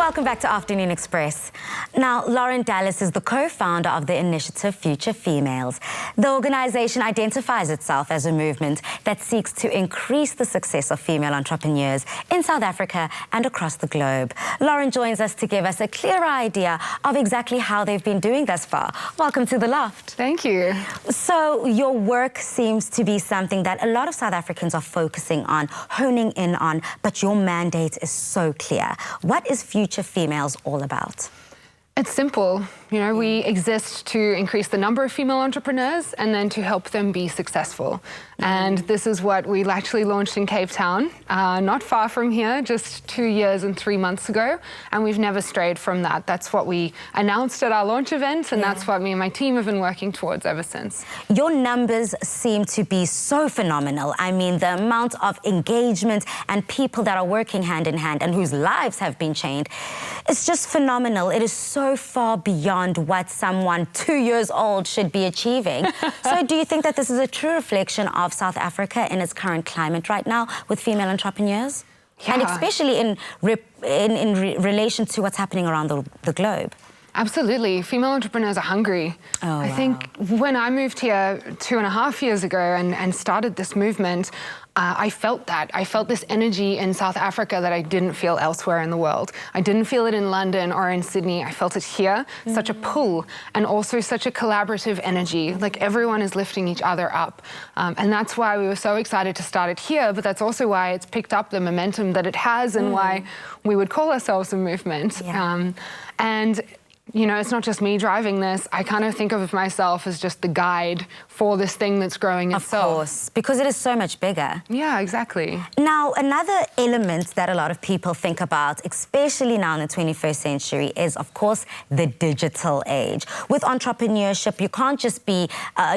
Welcome back to Afternoon Express. Now, Lauren Dallas is the co-founder of the initiative Future Females. The organization identifies itself as a movement that seeks to increase the success of female entrepreneurs in South Africa and across the globe. Lauren joins us to give us a clearer idea of exactly how they've been doing thus far. Welcome to The Loft. Thank you. So your work seems to be something that a lot of South Africans are focusing on, honing in on, but your mandate is so clear. What is Future Females all about? It's simple. You know, we exist to increase the number of female entrepreneurs and then to help them be successful. And this is what we actually launched in Cape Town, not far from here, just 2 years and 3 months ago. And we've never strayed from that. That's what we announced at our launch event, and that's what me and my team have been working towards ever since. Your numbers seem to be so phenomenal. I mean, the amount of engagement and people that are working hand in hand and whose lives have been changed, it's just phenomenal. It is so far beyond what someone 2 years old should be achieving. So do you think that this is a true reflection of South Africa in its current climate right now with female entrepreneurs? Yeah. And especially in relation to what's happening around the globe? Absolutely. Female entrepreneurs are hungry. Oh, I think when I moved here 2.5 years ago and started this movement, I felt that. I felt this energy in South Africa that I didn't feel elsewhere in the world. I didn't feel it in London or in Sydney. I felt it here, such a pull and also such a collaborative energy. Like everyone is lifting each other up. And that's why we were so excited to start it here, but that's also why it's picked up the momentum that it has and why we would call ourselves a movement. Yeah. And you know, it's not just me driving this. I kind of think of myself as just the guide for this thing that's growing itself. Of course, because it is so much bigger. Yeah, exactly. Now, another element that a lot of people think about, especially now in the 21st century, is, of course, the digital age. With entrepreneurship, you can't just be,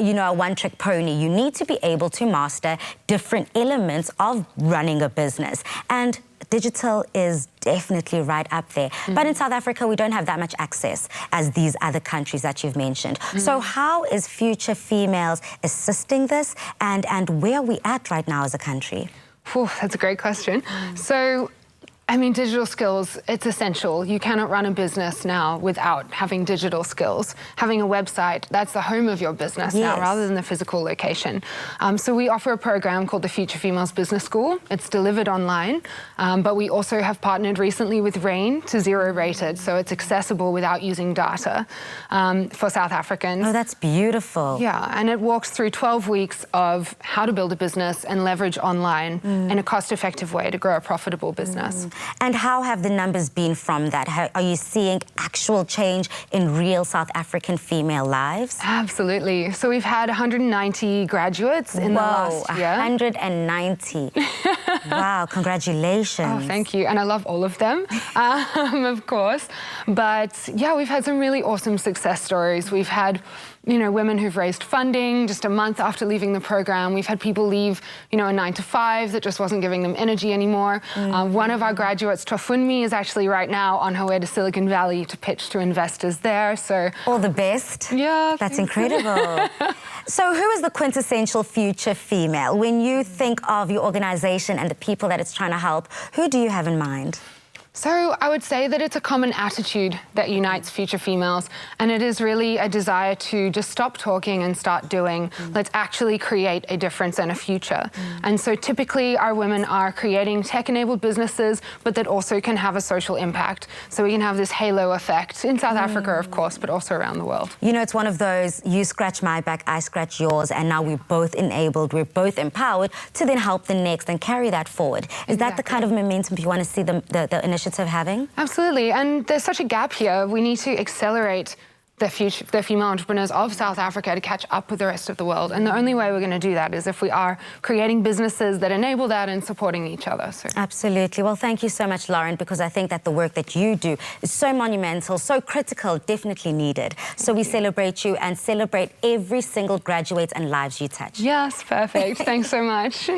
you know, a one-trick pony. You need to be able to master different elements of running a business. And digital is definitely right up there. But in South Africa, we don't have that much access as these other countries that you've mentioned. So how is Future Females assisting this, and where are we at right now as a country? Whew, that's a great question. So, I mean, digital skills, it's essential. You cannot run a business now without having digital skills. Having a website, that's the home of your business now, rather than the physical location. So we offer a program called the Future Females Business School. It's delivered online, but we also have partnered recently with RAIN to zero rated, so it's accessible without using data for South Africans. Oh, that's beautiful. Yeah, and it walks through 12 weeks of how to build a business and leverage online in a cost-effective way to grow a profitable business. And how have the numbers been from that? Are you seeing actual change in real South African female lives? Absolutely. So we've had 190 graduates in the last year. 190. Wow, congratulations. Oh, thank you. And I love all of them, of course. But yeah, we've had some really awesome success stories. We've had, you know, women who've raised funding just a month after leaving the program. We've had people leave, you know, a 9-to-5 that just wasn't giving them energy anymore. One of our graduates, Tofunmi, is actually right now on her way to Silicon Valley to pitch to investors there. So all the best. Yeah. That's incredible. So who is the quintessential future female? When you think of your organization and the people that it's trying to help, who do you have in mind? So I would say that it's a common attitude that unites future females, and it is really a desire to just stop talking and start doing. Let's actually create a difference and a future. And so typically our women are creating tech-enabled businesses, but that also can have a social impact. So we can have this halo effect in South Africa, of course, but also around the world. You know, it's one of those, you scratch my back, I scratch yours, and now we're both enabled, we're both empowered to then help the next and carry that forward. Is that the kind of momentum you want to see the initiative having? Absolutely, and there's such a gap here. We need to accelerate the female entrepreneurs of South Africa to catch up with the rest of the world. And the only way we're going to do that is if we are creating businesses that enable that and supporting each other. So. Absolutely. Well, thank you so much, Lauren, because I think that the work that you do is so monumental, so critical, definitely needed. So we celebrate you and celebrate every single graduate and lives you touch. Yes, perfect. Thanks so much.